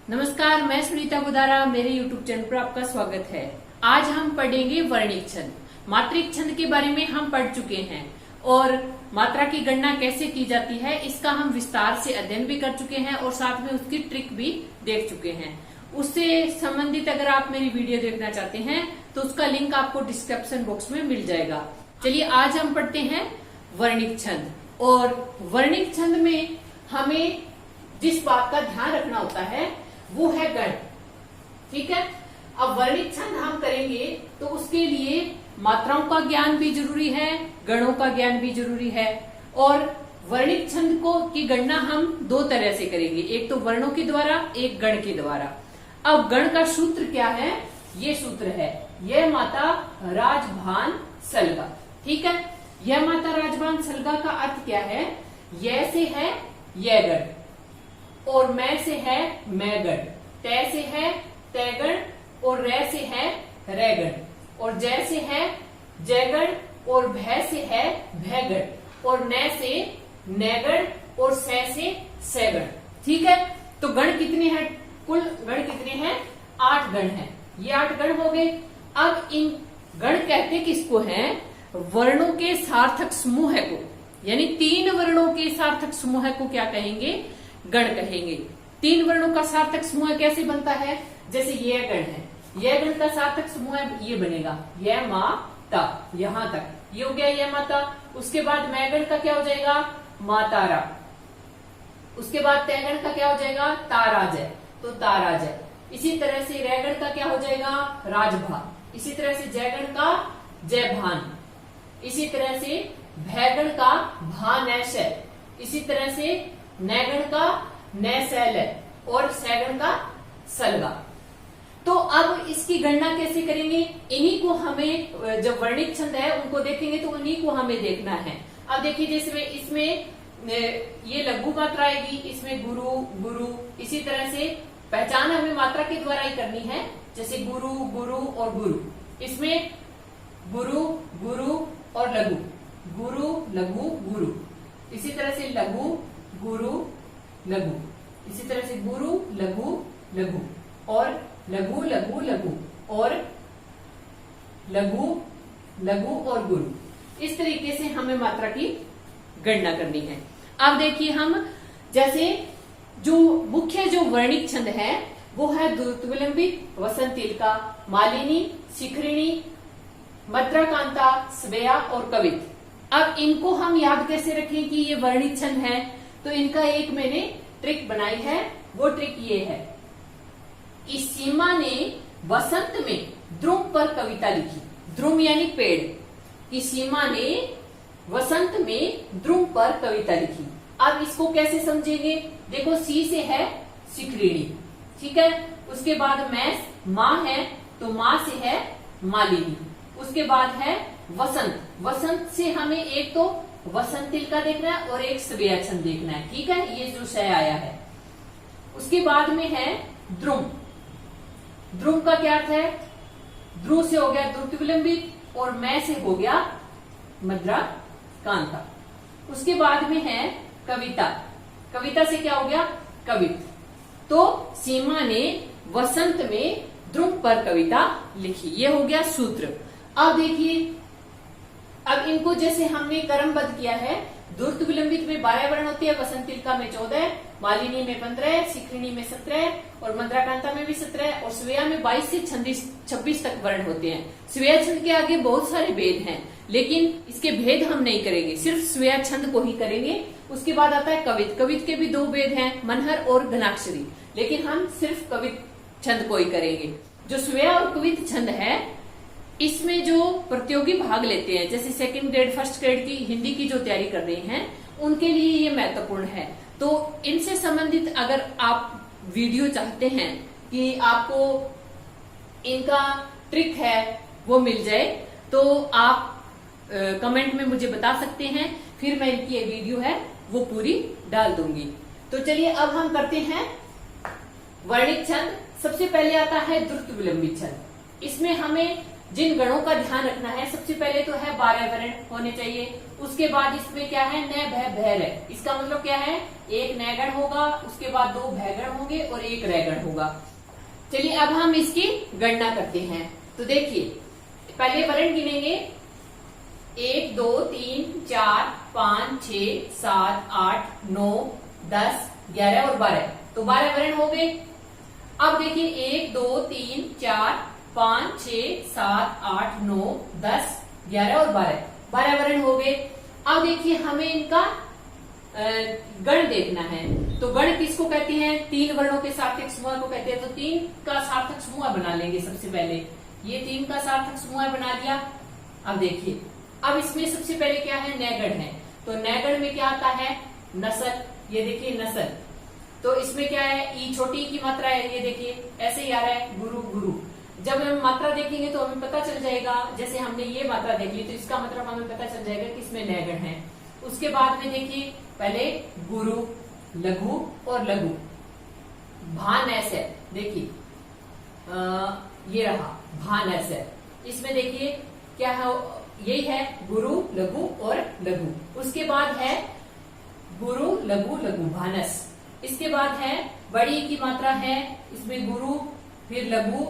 नमस्कार, मैं सुनीता गुदारा, मेरे YouTube चैनल पर आपका स्वागत है। आज हम पढ़ेंगे वर्णिक छंद। मात्रिक छंद के बारे में हम पढ़ चुके हैं और मात्रा की गणना कैसे की जाती है इसका हम विस्तार से अध्ययन भी कर चुके हैं और साथ में उसकी ट्रिक भी देख चुके हैं। उससे संबंधित अगर आप मेरी वीडियो देखना चाहते हैं तो उसका लिंक आपको डिस्क्रिप्शन बॉक्स में मिल जाएगा। चलिए आज हम पढ़ते हैं वर्णिक छंद। और वर्णिक छंद में हमें जिस बात का ध्यान रखना होता है वो है गण। ठीक है, अब वर्णिक छंद हम करेंगे तो उसके लिए मात्राओं का ज्ञान भी जरूरी है, गणों का ज्ञान भी जरूरी है। और वर्णिक छंद को की गणना हम दो तरह से करेंगे, एक तो वर्णों के द्वारा, एक गण के द्वारा। अब गण का सूत्र क्या है? ये सूत्र है यह माता राजभान सलगा। ठीक है, यह माता राजभान सलगा का अर्थ क्या है? यह से है यह गण, और मैं से है मैं गण, तय से है तय गण, और रै से है रै गण, और जय से है जय गण, और भय से है भय गण, और न से न गण, और से सै गण। ठीक है, तो गण कितने हैं? कुल गण कितने हैं? 8 गण हैं। ये 8 गण हो गए। अब इन गण कहते किसको हैं? वर्णों के सार्थक समूह को, यानी 3 वर्णों के सार्थक समूह को क्या कहेंगे? गण कहेंगे। 3 वर्णों का सार्थक समूह कैसे बनता है? जैसे यह गण है, यह गण का सार्थक समूह ये बनेगा यह माता, यहां तक ये हो गया यह माता। उसके बाद मैं गण का क्या हो जाएगा? मातारा। उसके बाद तय गण का क्या हो जाएगा? ताराजय, तो ताराजय। इसी तरह से रै गण का क्या हो जाएगा? राजभा। इसी तरह से जय गण का जय भान। इसी तरह से भय गण का भानैशय। इसी तरह से नैगण का नैशैल, और सैगण का सलगा। तो अब इसकी गणना कैसे करेंगे? इन्हीं को हमें, जब वर्णिक छंद है उनको देखेंगे तो इन्हीं को हमें देखना है। अब देखिए, जैसे इसमें ये लघु मात्रा आएगी, इसमें गुरु गुरु। इसी तरह से पहचान हमें मात्रा के द्वारा ही करनी है, जैसे गुरु गुरु और गुरु। इसमें गुरु गुरु और लघु, गुरु लघु गुरु। इसी तरह से लघु गुरु लघु। इसी तरह से गुरु लघु लघु, और लघु लघु लघु, और लघु लघु और गुरु। इस तरीके से हमें मात्रा की गणना करनी है। अब देखिए, हम जैसे जो मुख्य जो वर्णिक छंद है वो है द्रुत विलंबित, वसंतिलका, मालिनी, शिखरिणी, मद्राकांता, स्वेया और कवित। अब इनको हम याद कैसे रखें कि ये वर्णिक छंद है? तो इनका एक मैंने ट्रिक बनाई है। वो ट्रिक ये है कि सीमा ने वसंत में द्रुम पर कविता लिखी। द्रुम यानी पेड़, कि सीमा ने वसंत में द्रुम पर कविता लिखी। अब इसको कैसे समझेंगे? देखो, सी से है शिखरिणी। ठीक है, उसके बाद मैं माँ है तो माँ से है मालिनी। उसके बाद है वसंत। वसंत से हमें एक तो वसंतिल का देखना है और एक स्वेया छंद देखना है। ठीक है, ये जो शय आया है। उसके बाद में है द्रुम। द्रुम का क्या अर्थ है? ध्रुव से हो गया द्रुत विलंबित, और मैं से हो गया मद्रा कांता। उसके बाद में है कविता। कविता से क्या हो गया? कवित। तो सीमा ने वसंत में द्रुम पर कविता लिखी, ये हो गया सूत्र। अब देखिए, अब इनको जैसे हमने क्रमबद्ध किया है, द्रुत विलंबित में 12 वर्ण होते हैं, वसंतिलका में 14, मालिनी में 15, शिखरिणी में 17, और मद्राकांता में भी 17, और स्वेया में 22 से 26 तक वर्ण होते हैं। स्वेया छंद के आगे बहुत सारे भेद हैं, लेकिन इसके भेद हम नहीं करेंगे, सिर्फ स्वेया छंद को ही करेंगे। उसके बाद आता है कवित। कवित के भी 2 भेद हैं, मनहर और घनाक्षरी, लेकिन हम सिर्फ कवित छंद को ही करेंगे। जो स्वेया और कवित छंद है, इसमें जो प्रतियोगी भाग लेते हैं, जैसे 2nd ग्रेड 1st ग्रेड की हिंदी की जो तैयारी कर रहे हैं, उनके लिए ये महत्वपूर्ण है। तो इनसे संबंधित अगर आप वीडियो चाहते हैं कि आपको इनका ट्रिक है वो मिल जाए, तो आप कमेंट में मुझे बता सकते हैं, फिर मैं इनकी ये वीडियो है वो पूरी डाल दूंगी। तो चलिए अब हम करते हैं वर्णिक छंद। सबसे पहले आता है द्रुत विलंबित छंद। इसमें हमें जिन गणों का ध्यान रखना है, सबसे पहले तो है 12 वर्ण होने चाहिए। उसके बाद इसमें क्या है, न भय भैर है। इसका मतलब क्या है, एक नैगण होगा, उसके बाद 2 भैगण होंगे और 1 रैगण होगा। चलिए अब हम इसकी गणना करते हैं। तो देखिए पहले वर्ण गिनेंगे, 1 2 3 4 5 6 7 8 9 10 11 और 12, तो 12 वर्ण हो गए। अब देखिए 1 2 3 4 5 6 7 8 9 10 11 और 12 वर्ण हो गए। अब देखिए हमें इनका गण देखना है। तो गण किसको कहते हैं, 3 वर्णों के सार्थक समूह को कहते हैं। तो 3 का सार्थक समूह बना लेंगे। सबसे पहले ये 3 का सार्थक समूह बना लिया। अब देखिए अब इसमें सबसे पहले क्या है, नैगण है। तो नैगण में क्या आता है, नसल। ये देखिए नसल, तो इसमें क्या है, ई छोटी की मात्रा है। ये देखिए ऐसे ही आ रहा है, गुरु गुरु। जब हम मात्रा देखेंगे तो हमें पता चल जाएगा, जैसे हमने ये मात्रा देख ली तो इसका मतलब हमें पता चल जाएगा कि इसमें नैगण है। उसके बाद में देखिए पहले गुरु, लघु और लघु, भान ऐसे, देखिए ये रहा भान ऐसे। इसमें देखिए क्या है, यही है गुरु लघु और लघु। उसके बाद है गुरु लघु लघु भानस। इसके बाद है बड़ी की मात्रा है, इसमें गुरु फिर लघु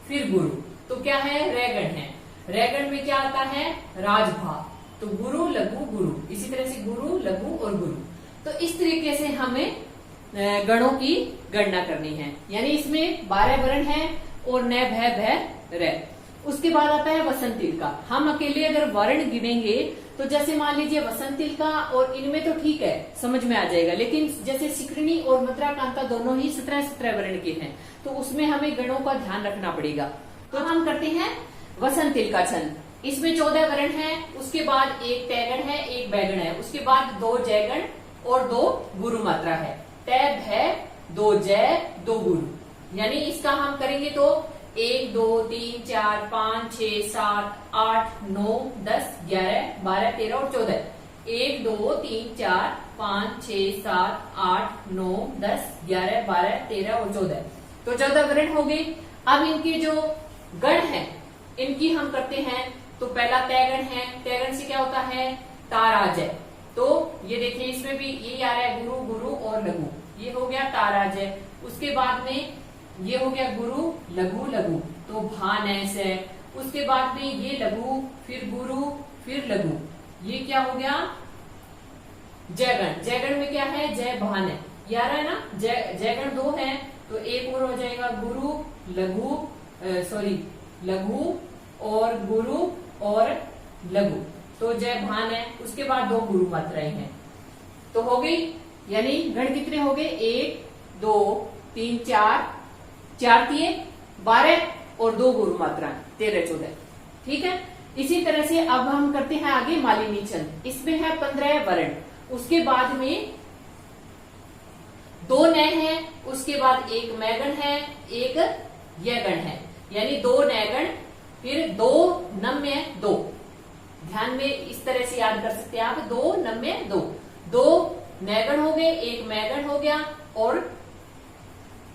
फिर गुरु, तो क्या है, रैगण है। रैगण में क्या आता है, राजभा। तो गुरु लघु गुरु, इसी तरह से गुरु लघु और गुरु। तो इस तरीके से हमें गणों की गणना करनी है। यानी इसमें 12 वर्ण है और न भय भय रै। उसके बाद आता है वसंतिल का। हम अकेले अगर वर्ण गिनेंगे तो जैसे मान लीजिए वसंतिल का, और इनमें तो ठीक है समझ में आ जाएगा, लेकिन जैसे शिखरणी और मत्राकांता दोनों ही 17 वर्ण के हैं, तो उसमें हमें गणों का ध्यान रखना पड़ेगा। तो हम करते हैं वसंतिल का छंद। इसमें 14 वर्ण है। उसके बाद 1 तैगण है, 1 बैगण है। उसके बाद 2 जयगण और 2 गुरु मात्रा है। तै भय 2 जय 2 गुरु। यानी इसका हम करेंगे तो 1 2 3 4 5 6 7 8 9 10 11 12 13 और 14। 1 2 3 4 5 6 7 8 9 10 11 12 13 और 14, तो 14 वर्ण हो गए। अब इनके जो गण हैं इनकी हम करते हैं। तो पहला तैगण है। तैगण से क्या होता है, ताराजय। तो ये देखिए इसमें भी यही आ रहा है, गुरु गुरु और लघु। ये हो गया ताराजय। उसके बाद में ये हो गया गुरु लघु लघु, तो भानैस है। उसके बाद में ये लघु फिर गुरु फिर लघु, ये क्या हो गया, जयगण। जयगण में क्या है, जय भान है। ये आ रहा है ना, जयगण 2 है, तो एक और हो जाएगा गुरु लघु लघु और गुरु और लघु, तो जय भान है। उसके बाद 2 गुरु मात्राएं हैं, तो हो गई। यानी गण कितने हो गए, 1 2 3 4 12 और 2 गुरु मात्रा 13 14। ठीक है। इसी तरह से अब हम करते हैं आगे मालिनी छंद। इसमें है 15 वर्ण। उसके बाद में 2 नय है, उसके बाद 1 मैगण है, 1 यगण है। यानी 2 नैगण फिर 2 नम्य 2। ध्यान में इस तरह से याद कर सकते हैं आप, 2 नम्य 2। 2 नैगण हो गए, 1 मैगण हो गया और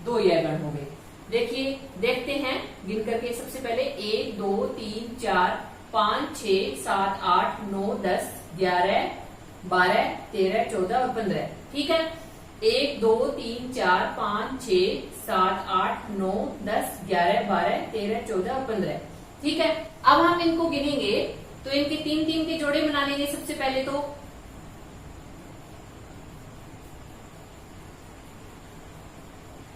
2 यगण हो गए। देखिए देखते हैं गिन करके। सबसे पहले 1 2 3 4 5 6 7 8 9 10 11 12 13 14 और 15। ठीक है। 1 2 3 4 5 6 7 8 9 10 11 12 13 14 और 15। ठीक है। अब हम इनको गिनेंगे तो इनके 3 के जोड़े बना लेंगे। सबसे पहले तो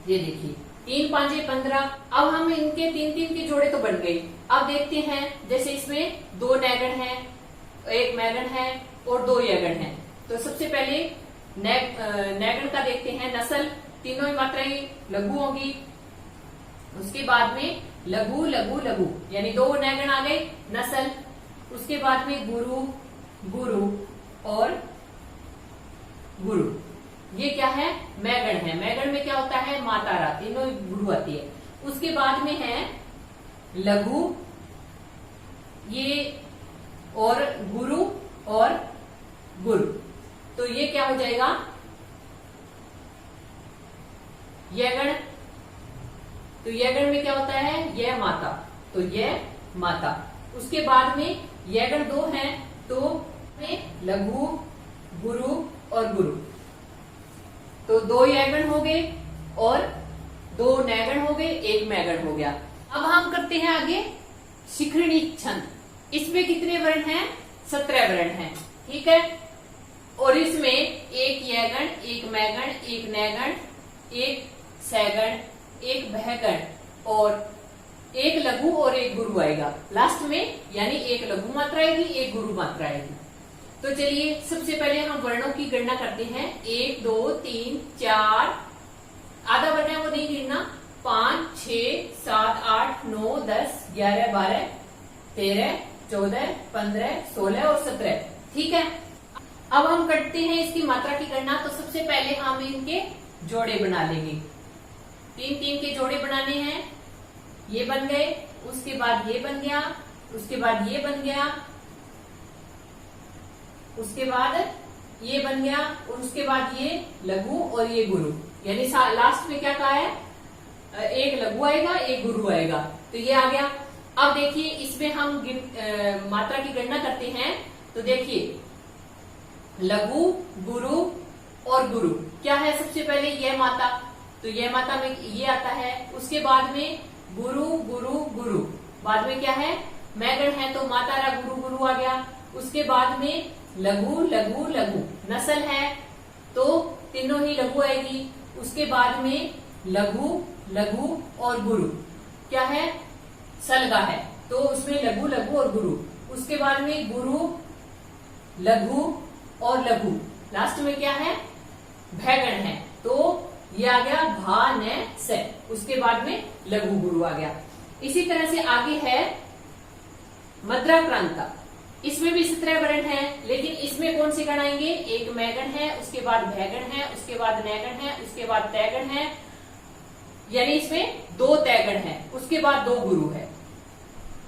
ये देखिए 3 5 15। अब हम इनके 3 के जोड़े तो बन गए। अब देखते हैं, जैसे इसमें 2 नैगण है, 1 मैगण है और 2 यगण है। तो सबसे पहले नैगण का देखते हैं। नसल, तीनों ही मात्राएं लघु होगी। उसके बाद में लघु लघु लघु, यानी 2 नैगण आ गए, नसल। उसके बाद में गुरु गुरु और गुरु, ये क्या है, मैगण है। मैगण में क्या होता है, मातारा, तीनों गुरु आती है। उसके बाद में है लघु, ये और गुरु और गुरु, तो ये क्या हो जाएगा, यगण। तो यगण में क्या होता है, यह माता, तो यह माता। उसके बाद में ये अगर दो हैं तो में लघु, गुरु और गुरु, तो दो यगण हो गए और दो नैगण हो गए, एक मैगण हो गया। अब हम करते हैं आगे शिखरिणी छंद। इसमें कितने वर्ण हैं? 17 वर्ण हैं, ठीक है। और इसमें एक यगण, एक मैगण, एक नैगण, एक सैगण, एक भयगण और एक लघु और एक गुरु आएगा लास्ट में, यानी एक लघु मात्रा आएगी, एक गुरु मात्रा आएगी। तो चलिए सबसे पहले हम वर्णों की गणना करते हैं। 1 2 3 4, आधा वर्ण है वो नहीं गिनना, 5 6 7 8 9 10 11 12 13 14 15 16 और 17, ठीक है। अब हम करते हैं इसकी मात्रा की गणना। तो सबसे पहले हम इनके जोड़े बना लेंगे। 3 3 के जोड़े बनाने हैं। ये बन गए, उसके बाद ये बन गया, उसके बाद ये बन गया, उसके बाद ये बन गया और उसके बाद ये लघु और ये गुरु, यानी लास्ट में क्या कहा है? एक लघु आएगा, एक गुरु आएगा, तो ये आ गया। अब देखिए इसमें हम मात्रा की गणना करते हैं। तो देखिए लघु, गुरु और गुरु क्या है? सबसे पहले यह माता, तो यह माता में ये आता है। उसके बाद में गुरु गुरु गुरु, बाद में क्या है? मैगण है तो माता रा गुरु गुरु आ गया। उसके बाद में लघु लघु लघु, नस्ल है तो तीनों ही लघु आएगी। उसके बाद में लघु लघु और गुरु क्या है? सलगा है तो उसमें लघु लघु और गुरु। उसके बाद में गुरु लघु और लघु, लास्ट में क्या है? भैगण है तो ये आ गया भा न से। उसके बाद में लघु गुरु आ गया। इसी तरह से आगे है मद्राक्रांता। इसमें भी 17 वर्ण है, लेकिन इसमें कौन से गण आएंगे? एक मैगण है, उसके बाद भैगण है, उसके बाद नैगण है, उसके बाद तैगण है, यानी इसमें 2 तैगण है, उसके बाद 2 गुरु है।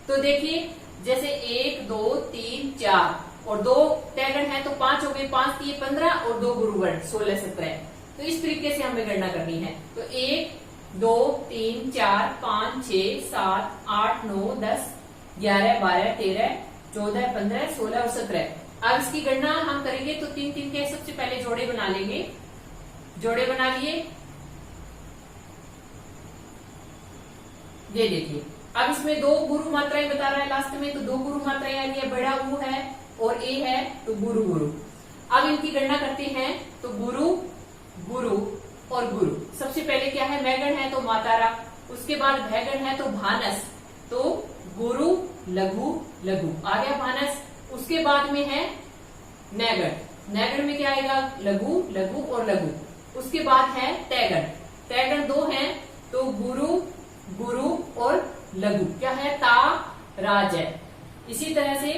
तो देखिए जैसे 1 2 3 4 और 2 तैगण है तो 5 हो गए, 5 3 15 और 2 गुरु वर्ण 16 17। तो इस तरीके से हमें गणना करनी है। तो 1 2 3 4 5 6 7 8 9 10 11 12 13 14 15 16 और 17। अब इसकी गणना हम करेंगे तो 3 3 के सबसे पहले जोड़े बना लेंगे। जोड़े बना लिए, ये देखिए। अब इसमें 2 गुरु मात्राएं बता रहा है लास्ट में, तो 2 गुरु मात्राएं आ रही है। बड़ा ऊ है और ए है तो गुरु गुरु। अब इनकी गणना करते हैं। तो गुरु गुरु और गुरु, सबसे पहले क्या है? मैगण है तो मातारा, उसके बाद भैगण है तो भानस, तो गुरु लघु लघु आ गया भानस। उसके बाद में है नैगण। नैगण में क्या आएगा? लघु लघु और लघु। उसके बाद है तैगण। तैगण 2 हैं तो गुरु गुरु और लघु क्या है? ता राज है। इसी तरह से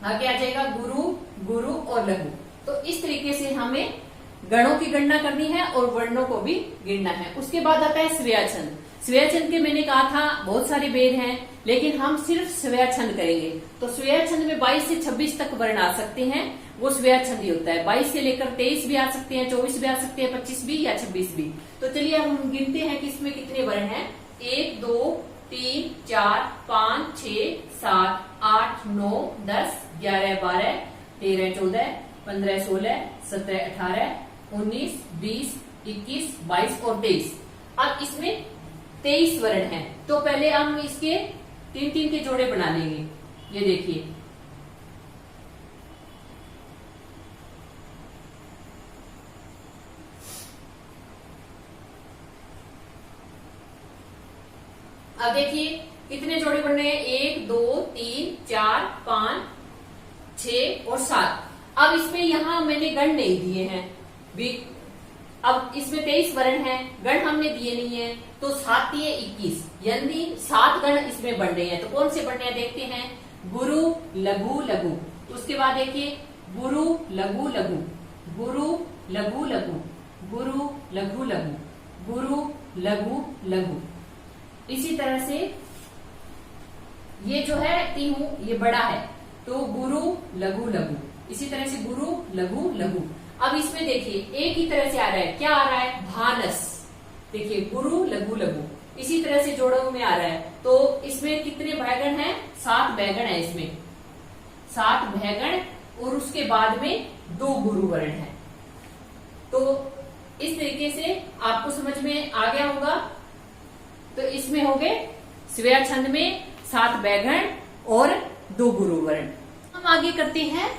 आगे आ जाएगा गुरु गुरु और लघु। तो इस तरीके से हमें गणों की गणना करनी है और वर्णों को भी गिनना है। उसके बाद आता है स्वेच्छंद। स्वेच्छंद के मैंने कहा था बहुत सारे भेद हैं, लेकिन हम सिर्फ स्वेच्छंद करेंगे। तो स्वेच्छंद में 22 से 26 तक वर्ण आ सकते हैं, वो स्वेच्छंद ही होता है। 22 से लेकर 23 भी आ सकते हैं, 24 भी आ सकते हैं, 25 भी या 26 भी। तो चलिए हम गिनते हैं कि इसमें कितने वर्ण हैं। 1 2 3 4 5 6 7 8 9 10 11 12 13 14 15 16 17 18 19 20 21 22 और 23। अब इसमें 23 वर्ण हैं। तो पहले हम इसके 3 3 के जोड़े बना लेंगे। ये देखिए अब देखिए कितने जोड़े बन रहे हैं? 1 2 3 4 5 6 और 7। अब इसमें यहां मैंने गण नहीं दिए हैं भी। अब इसमें 23 वर्ण हैं, गण हमने दिए नहीं है, तो 7 दिए 21, यानी 7 गण इसमें बन रहे हैं। तो कौन से बन रहे हैं देखते हैं। गुरु लघु लघु, उसके बाद देखिए गुरु लघु लघु, गुरु लघु लघु, गुरु लघु लघु, गुरु लघु लघु। इसी तरह से ये जो है तीनों ये बड़ा है तो गुरु लघु लघु। इसी तरह से गुरु लघु लघु। अब इसमें देखिए एक ही तरह से आ रहा है, क्या आ रहा है? भानस। देखिए गुरु लघु लघु, इसी तरह से जोड़ों में आ रहा है। तो इसमें कितने भयगण हैं? 7 भयगण है इसमें, 7 भयगण, और उसके बाद में 2 गुरु वर्ण है। तो इस तरीके से आपको समझ में आ गया होगा। तो इसमें हो गए स्वेया छंद में 7 भयगण और 2 गुरु वर्ण। हम आगे करते हैं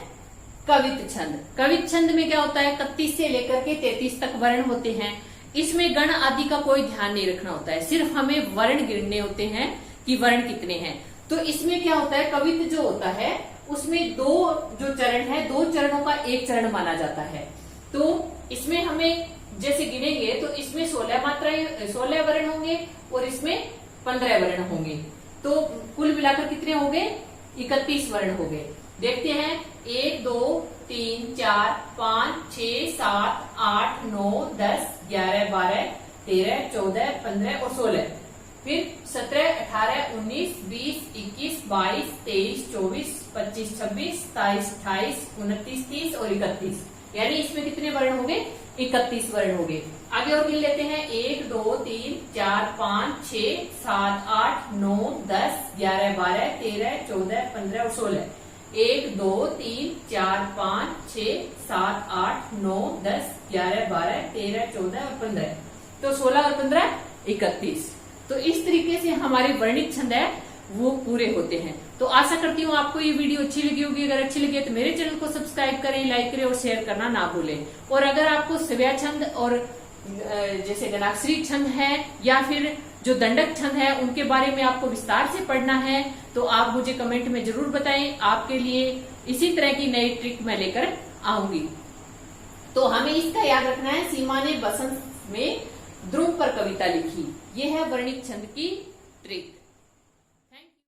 कवित छंद। कवित छंद में क्या होता है? 31 से लेकर के 33 तक वर्ण होते हैं। इसमें गण आदि का कोई ध्यान नहीं रखना होता है, सिर्फ हमें वर्ण गिनने होते हैं कि वर्ण कितने हैं। तो इसमें क्या होता है? कवित जो होता है उसमें 2 जो चरण है, 2 चरणों का एक चरण माना जाता है। तो इसमें हमें जैसे गिनेंगे तो इसमें 16 मात्राएं, 16 वर्ण होंगे और इसमें 15 वर्ण होंगे। तो कुल मिलाकर कितने हो गए? 31 वर्ण हो गए। देखते हैं 1 2 3 4 5 6 7 8 9 10 11 12 13 14 15 और 16, फिर 17 18 19 20 21 22 23 24 25 26 27 28 29 30 और 31, यानी इसमें कितने वर्ण हो गए? 31 वर्ण हो गए। आगे और गिन लेते हैं 1 2 3 4 5 6 7 8 9 10 11 12 13 14 15 और 16। 1 2 3 4 5 6 7 8 9 10 11 12 13 14 और 15। तो 16 और 15 31। तो इस तरीके से हमारे वर्णिक छंद है वो पूरे होते हैं। तो आशा करती हूँ आपको ये वीडियो अच्छी लगी होगी। अगर अच्छी लगी है तो मेरे चैनल को सब्सक्राइब करें, लाइक करें और शेयर करना ना भूलें। और अगर आपको स्वेया छंद और जैसे गणाक्षरी छंद है या फिर जो दंडक छंद है उनके बारे में आपको विस्तार से पढ़ना है तो आप मुझे कमेंट में जरूर बताएं। आपके लिए इसी तरह की नई ट्रिक मैं लेकर आऊंगी। तो हमें इसका याद रखना है, सीमा ने बसंत में ध्रुव पर कविता लिखी। ये है वर्णिक छंद की ट्रिक।